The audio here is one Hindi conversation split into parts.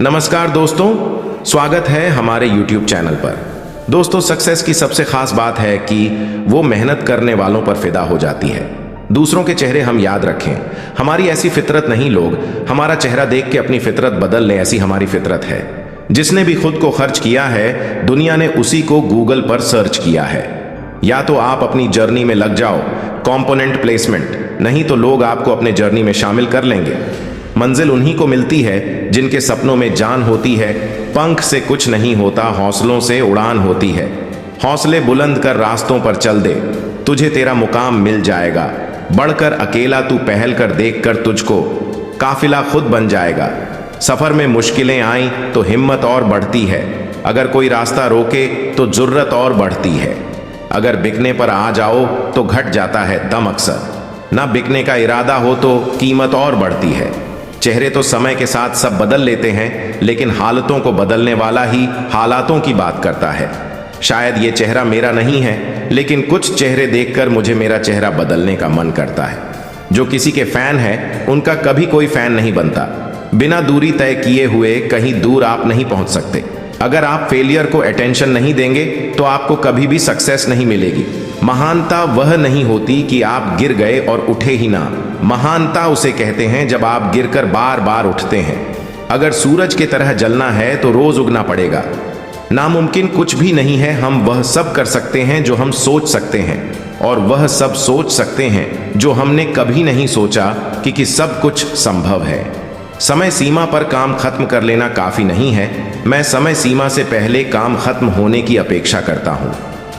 नमस्कार दोस्तों, स्वागत है हमारे YouTube चैनल पर। दोस्तों, सक्सेस की सबसे खास बात है कि वो मेहनत करने वालों पर फिदा हो जाती है। दूसरों के चेहरे हम याद रखें, हमारी ऐसी फितरत नहीं, लोग हमारा चेहरा देख के अपनी फितरत बदल लें, ऐसी हमारी फितरत है। जिसने भी खुद को खर्च किया है, दुनिया ने उसी को गूगल पर सर्च किया है। या तो आप अपनी जर्नी में लग जाओ, कंपोनेंट प्लेसमेंट, नहीं तो लोग आपको अपने जर्नी में शामिल कर लेंगे। मंजिल उन्हीं को मिलती है जिनके सपनों में जान होती है। पंख से कुछ नहीं होता, हौसलों से उड़ान होती है। हौसले बुलंद कर रास्तों पर चल दे, तुझे तेरा मुकाम मिल जाएगा। बढ़कर अकेला तू पहल कर, देख कर तुझको काफिला खुद बन जाएगा। सफर में मुश्किलें आईं तो हिम्मत और बढ़ती है। अगर कोई रास्ता रोके तो जुर्रत और बढ़ती है। अगर बिकने पर आ जाओ तो घट जाता है दम अक्सर। ना बिकने का इरादा हो तो कीमत और बढ़ती है। चेहरे तो समय के साथ सब बदल लेते हैं, लेकिन हालतों को बदलने वाला ही हालातों की बात करता है। शायद ये चेहरा मेरा नहीं है, लेकिन कुछ चेहरे देखकर मुझे मेरा चेहरा बदलने का मन करता है। जो किसी के फैन है, उनका कभी कोई फैन नहीं बनता। बिना दूरी तय किए हुए कहीं दूर आप नहीं पहुंच सकते। अगर आप फेलियर को अटेंशन नहीं देंगे तो आपको कभी भी सक्सेस नहीं मिलेगी। महानता वह नहीं होती कि आप गिर गए और उठे ही ना। महानता उसे कहते हैं जब आप गिरकर बार बार उठते हैं। अगर सूरज की तरह जलना है तो रोज उगना पड़ेगा। नामुमकिन कुछ भी नहीं है, हम वह सब कर सकते हैं जो हम सोच सकते हैं, और वह सब सोच सकते हैं जो हमने कभी नहीं सोचा कि सब कुछ संभव है। समय सीमा पर काम खत्म कर लेना काफी नहीं है। मैं समय सीमा से पहले काम खत्म होने की अपेक्षा करता हूं।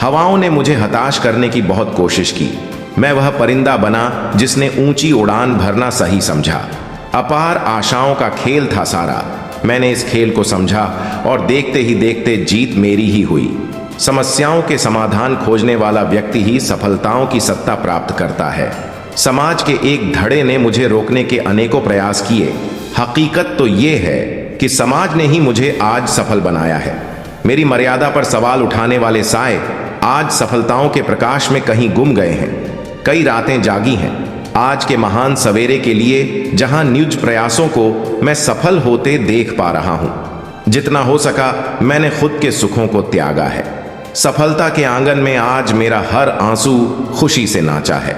हवाओं ने मुझे हताश करने की बहुत कोशिश की। मैं वह परिंदा बना जिसने ऊंची उड़ान भरना सही समझा। अपार आशाओं का खेल था सारा। मैंने इस खेल को समझा और देखते ही देखते जीत मेरी ही हुई। समस्याओं के समाधान खोजने वाला व्यक्ति ही सफलताओं की सत्ता प्राप्त करता है। समाज के एक धड़े ने मुझे रोकने के अनेकों प्रयास किए। हकीकत तो ये है कि समाज ने ही मुझे आज सफल बनाया है। मेरी मर्यादा पर सवाल उठाने वाले साए आज सफलताओं के प्रकाश में कहीं गुम गए हैं। कई रातें जागी हैं आज के महान सवेरे के लिए, जहां निज प्रयासों को मैं सफल होते देख पा रहा हूं। जितना हो सका मैंने खुद के सुखों को त्यागा है। सफलता के आंगन में आज मेरा हर आंसू खुशी से नाचा है।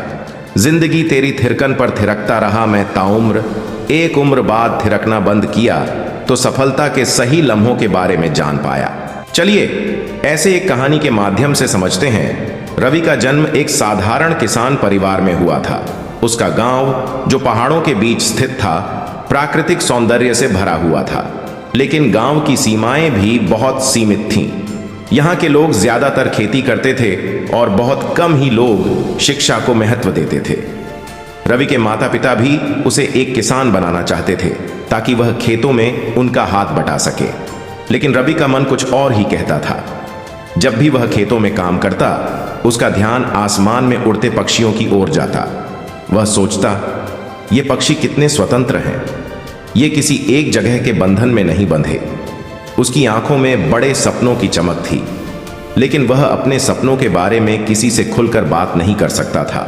जिंदगी तेरी थिरकन पर थिरकता रहा मैं ताउम्र। एक उम्र बाद थिरकना बंद किया तो सफलता के सही लम्हों के बारे में जान पाया। चलिए ऐसे एक कहानी के माध्यम से समझते हैं। रवि का जन्म एक साधारण किसान परिवार में हुआ था। उसका गांव, जो पहाड़ों के बीच स्थित था, प्राकृतिक सौंदर्य से भरा हुआ था, लेकिन गांव की सीमाएं भी बहुत सीमित थीं। यहाँ के लोग ज्यादातर खेती करते थे और बहुत कम ही लोग शिक्षा को महत्व देते थे। रवि के माता पिता भी उसे एक किसान बनाना चाहते थे ताकि वह खेतों में उनका हाथ बटा सके, लेकिन रवि का मन कुछ और ही कहता था। जब भी वह खेतों में काम करता, उसका ध्यान आसमान में उड़ते पक्षियों की ओर जाता। वह सोचता, ये पक्षी कितने स्वतंत्र हैं, ये किसी एक जगह के बंधन में नहीं बंधे। उसकी आंखों में बड़े सपनों की चमक थी, लेकिन वह अपने सपनों के बारे में किसी से खुलकर बात नहीं कर सकता था,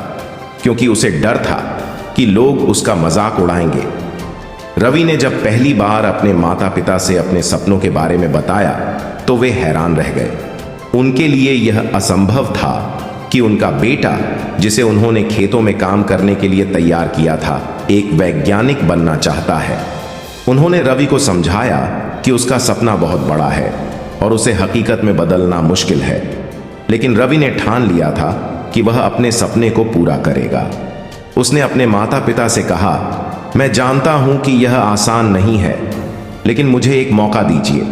क्योंकि उसे डर था कि लोग उसका मजाक उड़ाएंगे। रवि ने जब पहली बार अपने माता पिता से अपने सपनों के बारे में बताया तो वे हैरान रह गए। उनके लिए यह असंभव था कि उनका बेटा, जिसे उन्होंने खेतों में काम करने के लिए तैयार किया था, एक वैज्ञानिक बनना चाहता है। उन्होंने रवि को समझाया कि उसका सपना बहुत बड़ा है और उसे हकीकत में बदलना मुश्किल है, लेकिन रवि ने ठान लिया था कि वह अपने सपने को पूरा करेगा। उसने अपने माता पिता से कहा, मैं जानता हूं कि यह आसान नहीं है, लेकिन मुझे एक मौका दीजिए।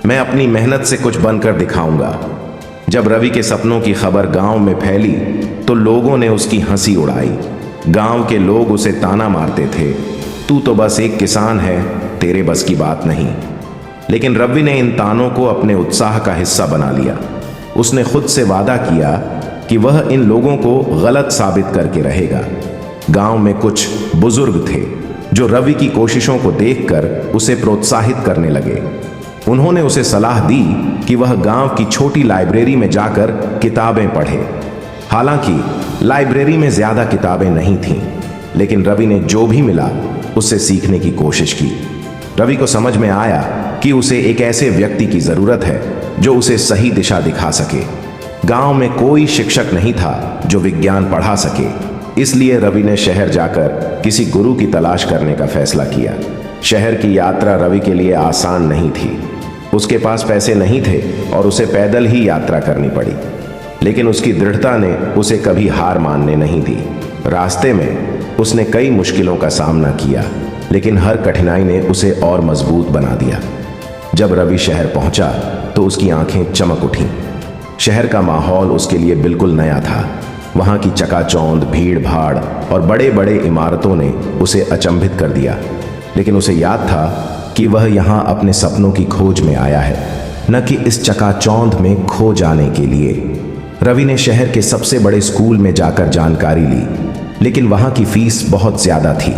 मैं अपनी मेहनत से कुछ बनकर दिखाऊंगा। जब रवि के सपनों की खबर गांव में फैली तो लोगों ने उसकी हंसी उड़ाई। गांव के लोग उसे ताना मारते थे, तू तो बस एक किसान है, तेरे बस की बात नहीं। लेकिन रवि ने इन तानों को अपने उत्साह का हिस्सा बना लिया। उसने खुद से वादा किया कि वह इन लोगों को गलत साबित करके रहेगा। गांव में कुछ बुजुर्ग थे जो रवि की कोशिशों को देखकर उसे प्रोत्साहित करने लगे। उन्होंने उसे सलाह दी कि वह गांव की छोटी लाइब्रेरी में जाकर किताबें पढ़े। हालांकि लाइब्रेरी में ज्यादा किताबें नहीं थीं, लेकिन रवि ने जो भी मिला उससे सीखने की कोशिश की। रवि को समझ में आया कि उसे एक ऐसे व्यक्ति की जरूरत है जो उसे सही दिशा दिखा सके। गांव में कोई शिक्षक नहीं था जो विज्ञान पढ़ा सके, इसलिए रवि ने शहर जाकर किसी गुरु की तलाश करने का फैसला किया। शहर की यात्रा रवि के लिए आसान नहीं थी। उसके पास पैसे नहीं थे और उसे पैदल ही यात्रा करनी पड़ी, लेकिन उसकी दृढ़ता ने उसे कभी हार मानने नहीं दी। रास्ते में उसने कई मुश्किलों का सामना किया, लेकिन हर कठिनाई ने उसे और मजबूत बना दिया। जब रवि शहर पहुंचा तो उसकी आंखें चमक उठीं। शहर का माहौल उसके लिए बिल्कुल नया था। वहां की चकाचौंध, भीड़ भाड़ और बड़े बड़े इमारतों ने उसे अचंभित कर दिया, लेकिन उसे याद था कि वह यहाँ अपने सपनों की खोज में आया है, न कि इस चकाचौंध में खो जाने के लिए। रवि ने शहर के सबसे बड़े स्कूल में जाकर जानकारी ली, लेकिन वहाँ की फीस बहुत ज़्यादा थी।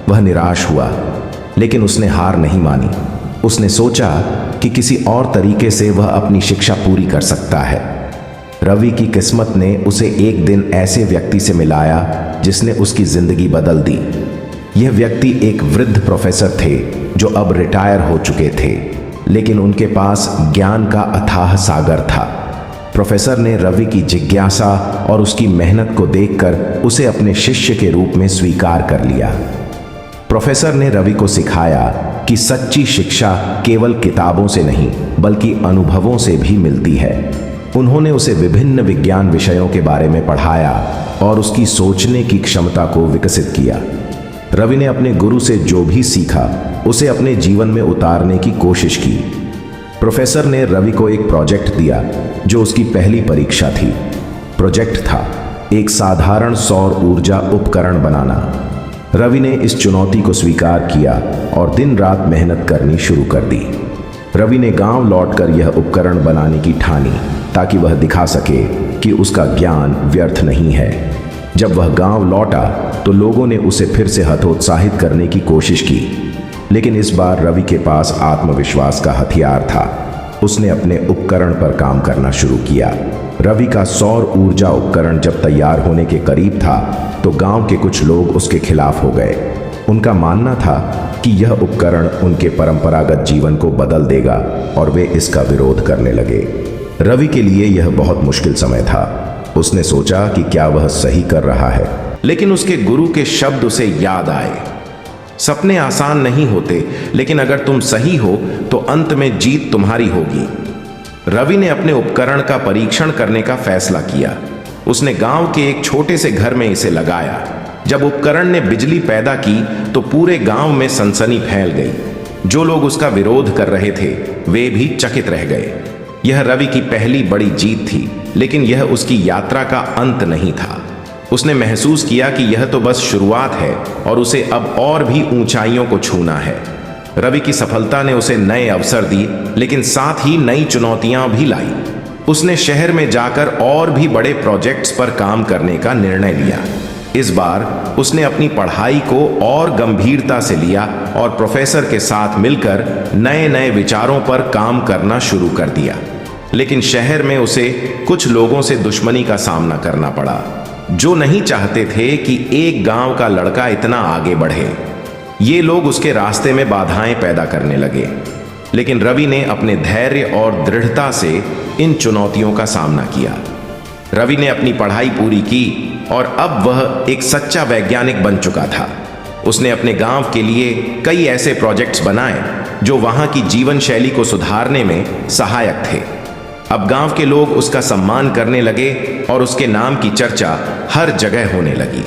वह निराश हुआ, लेकिन उसने हार नहीं मानी। उसने सोचा कि किसी और तरीके से वह अपनी शिक्षा पूरी कर सकता है। रवि की किस्मत ने उसे एक दिन ऐसे व्यक्ति से मिलाया जिसने उसकी जिंदगी बदल दी। यह व्यक्ति एक वृद्ध प्रोफेसर थे जो अब रिटायर हो चुके थे, लेकिन उनके पास ज्ञान का अथाह सागर था। प्रोफेसर ने रवि की जिज्ञासा और उसकी मेहनत को देखकर उसे अपने शिष्य के रूप में स्वीकार कर लिया। प्रोफेसर ने रवि को सिखाया कि सच्ची शिक्षा केवल किताबों से नहीं बल्कि अनुभवों से भी मिलती है। उन्होंने उसे विभिन्न विज्ञान विषयों के बारे में पढ़ाया और उसकी सोचने की क्षमता को विकसित किया। रवि ने अपने गुरु से जो भी सीखा उसे अपने जीवन में उतारने की कोशिश की। प्रोफेसर ने रवि को एक प्रोजेक्ट दिया जो उसकी पहली परीक्षा थी। प्रोजेक्ट था एक साधारण सौर ऊर्जा उपकरण बनाना। रवि ने इस चुनौती को स्वीकार किया और दिन रात मेहनत करनी शुरू कर दी। रवि ने गांव लौटकर यह उपकरण बनाने की ठानी ताकि वह दिखा सके कि उसका ज्ञान व्यर्थ नहीं है। जब वह गांव लौटा तो लोगों ने उसे फिर से हतोत्साहित करने की कोशिश की, लेकिन इस बार रवि के पास आत्मविश्वास का हथियार था। उसने अपने उपकरण पर काम करना शुरू किया। रवि का सौर ऊर्जा उपकरण जब तैयार होने के करीब था तो गांव के कुछ लोग उसके खिलाफ हो गए। उनका मानना था कि यह उपकरण उनके परंपरागत जीवन को बदल देगा और वे इसका विरोध करने लगे। रवि के लिए यह बहुत मुश्किल समय था। उसने सोचा कि क्या वह सही कर रहा है, लेकिन उसके गुरु के शब्द उसे याद आए। सपने आसान नहीं होते, लेकिन अगर तुम सही हो तो अंत में जीत तुम्हारी होगी। रवि ने अपने उपकरण का परीक्षण करने का फैसला किया। उसने गांव के एक छोटे से घर में इसे लगाया। जब उपकरण ने बिजली पैदा की तो पूरे गांव में सनसनी फैल गई। जो लोग उसका विरोध कर रहे थे वे भी चकित रह गए। यह रवि की पहली बड़ी जीत थी, लेकिन यह उसकी यात्रा का अंत नहीं था। उसने महसूस किया कि यह तो बस शुरुआत है और उसे अब और भी ऊंचाइयों को छूना है। रवि की सफलता ने उसे नए अवसर दिए, लेकिन साथ ही नई चुनौतियां भी लाई। उसने शहर में जाकर और भी बड़े प्रोजेक्ट्स पर काम करने का निर्णय लिया। इस बार उसने अपनी पढ़ाई को और गंभीरता से लिया और प्रोफेसर के साथ मिलकर नए नए विचारों पर काम करना शुरू कर दिया। लेकिन शहर में उसे कुछ लोगों से दुश्मनी का सामना करना पड़ा, जो नहीं चाहते थे कि एक गांव का लड़का इतना आगे बढ़े। ये लोग उसके रास्ते में बाधाएं पैदा करने लगे, लेकिन रवि ने अपने धैर्य और दृढ़ता से इन चुनौतियों का सामना किया। रवि ने अपनी पढ़ाई पूरी की और अब वह एक सच्चा वैज्ञानिक बन चुका था। उसने अपने गांव के लिए कई ऐसे प्रोजेक्ट्स बनाए जो वहां की जीवन शैली को सुधारने में सहायक थे। अब गांव के लोग उसका सम्मान करने लगे और उसके नाम की चर्चा हर जगह होने लगी।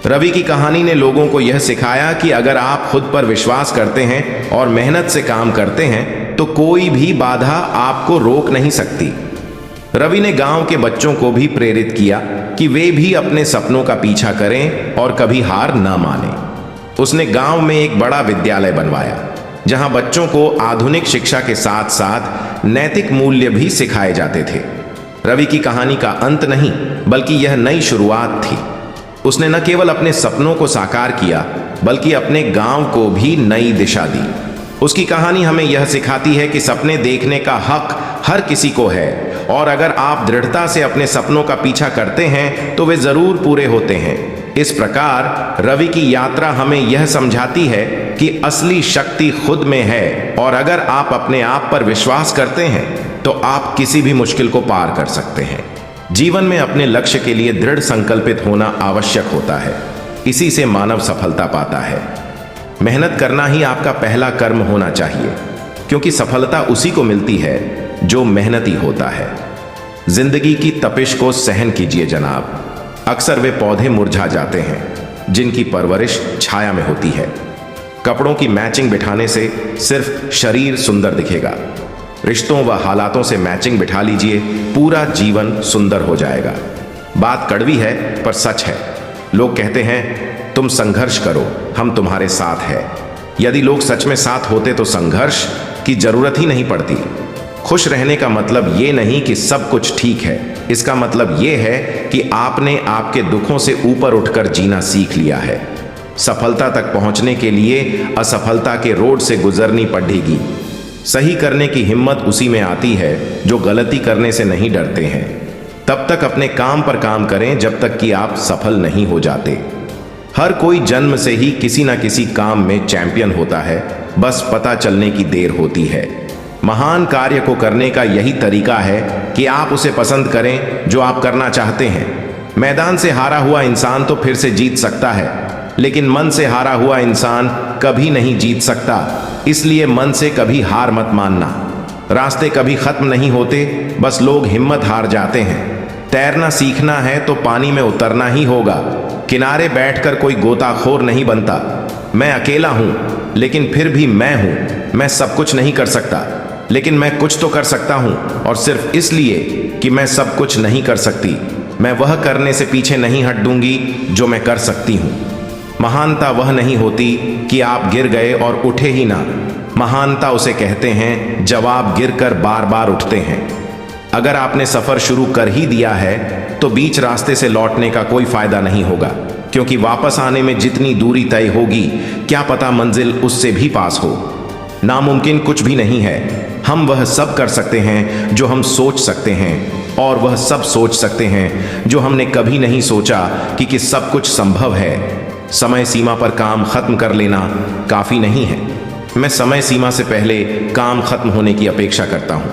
रवि की कहानी ने लोगों को यह सिखाया कि अगर आप खुद पर विश्वास करते हैं और मेहनत से काम करते हैं तो कोई भी बाधा आपको रोक नहीं सकती। रवि ने गांव के बच्चों को भी प्रेरित किया कि वे भी अपने सपनों का पीछा करें और कभी हार न माने। उसने गांव में एक बड़ा विद्यालय बनवाया जहां बच्चों को आधुनिक शिक्षा के साथ साथ नैतिक मूल्य भी सिखाए जाते थे। रवि की कहानी का अंत नहीं, बल्कि यह नई शुरुआत थी। उसने न केवल अपने सपनों को साकार किया, बल्कि अपने गांव को भी नई दिशा दी। उसकी कहानी हमें यह सिखाती है कि सपने देखने का हक हर किसी को है, और अगर आप दृढ़ता से अपने सपनों का पीछा करते हैं तो वे जरूर पूरे होते हैं। इस प्रकार रवि की यात्रा हमें यह समझाती है कि असली शक्ति खुद में है और अगर आप अपने आप पर विश्वास करते हैं तो आप किसी भी मुश्किल को पार कर सकते हैं। जीवन में अपने लक्ष्य के लिए दृढ़ संकल्पित होना आवश्यक होता है। इसी से मानव सफलता पाता है। मेहनत करना ही आपका पहला कर्म होना चाहिए, क्योंकि सफलता उसी को मिलती है जो मेहनती होता है। जिंदगी की तपिश को सहन कीजिए जनाब। अक्सर वे पौधे मुरझा जाते हैं जिनकी परवरिश छाया में होती है। कपड़ों की मैचिंग बिठाने से सिर्फ शरीर सुंदर दिखेगा। रिश्तों व हालातों से मैचिंग बिठा लीजिए, पूरा जीवन सुंदर हो जाएगा। बात कड़वी है पर सच है। लोग कहते हैं तुम संघर्ष करो, हम तुम्हारे साथ हैं। यदि लोग सच में साथ होते तो संघर्ष की जरूरत ही नहीं पड़ती। खुश रहने का मतलब ये नहीं कि सब कुछ ठीक है, इसका मतलब ये है कि आपने आपके दुखों से ऊपर उठकर जीना सीख लिया है। सफलता तक पहुंचने के लिए असफलता के रोड से गुजरनी पड़ेगी। सही करने की हिम्मत उसी में आती है जो गलती करने से नहीं डरते हैं। तब तक अपने काम पर काम करें जब तक कि आप सफल नहीं हो जाते। हर कोई जन्म से ही किसी ना किसी काम में चैंपियन होता है, बस पता चलने की देर होती है। महान कार्य को करने का यही तरीका है कि आप उसे पसंद करें जो आप करना चाहते हैं। मैदान से हारा हुआ इंसान तो फिर से जीत सकता है, लेकिन मन से हारा हुआ इंसान कभी नहीं जीत सकता। इसलिए मन से कभी हार मत मानना। रास्ते कभी खत्म नहीं होते, बस लोग हिम्मत हार जाते हैं। तैरना सीखना है तो पानी में उतरना ही होगा। किनारे बैठकर कोई गोताखोर नहीं बनता। मैं अकेला हूं, लेकिन फिर भी मैं हूं। मैं सब कुछ नहीं कर सकता, लेकिन मैं कुछ तो कर सकता हूं, और सिर्फ इसलिए कि मैं सब कुछ नहीं कर सकती, मैं वह करने से पीछे नहीं हट दूंगी जो मैं कर सकती हूं। महानता वह नहीं होती कि आप गिर गए और उठे ही ना। महानता उसे कहते हैं जब आप गिरकर बार बार उठते हैं। अगर आपने सफर शुरू कर ही दिया है तो बीच रास्ते से लौटने का कोई फायदा नहीं होगा, क्योंकि वापस आने में जितनी दूरी तय होगी, क्या पता मंजिल उससे भी पास हो। नामुमकिन कुछ भी नहीं है। हम वह सब कर सकते हैं जो हम सोच सकते हैं, और वह सब सोच सकते हैं जो हमने कभी नहीं सोचा कि सब कुछ संभव है। समय सीमा पर काम खत्म कर लेना काफी नहीं है। मैं समय सीमा से पहले काम खत्म होने की अपेक्षा करता हूं।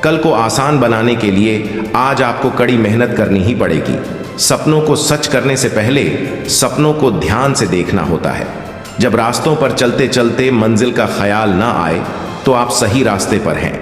कल को आसान बनाने के लिए आज आपको कड़ी मेहनत करनी ही पड़ेगी। सपनों को सच करने से पहले सपनों को ध्यान से देखना होता है। जब रास्तों पर चलते चलते मंजिल का ख्याल ना आए तो आप सही रास्ते पर हैं।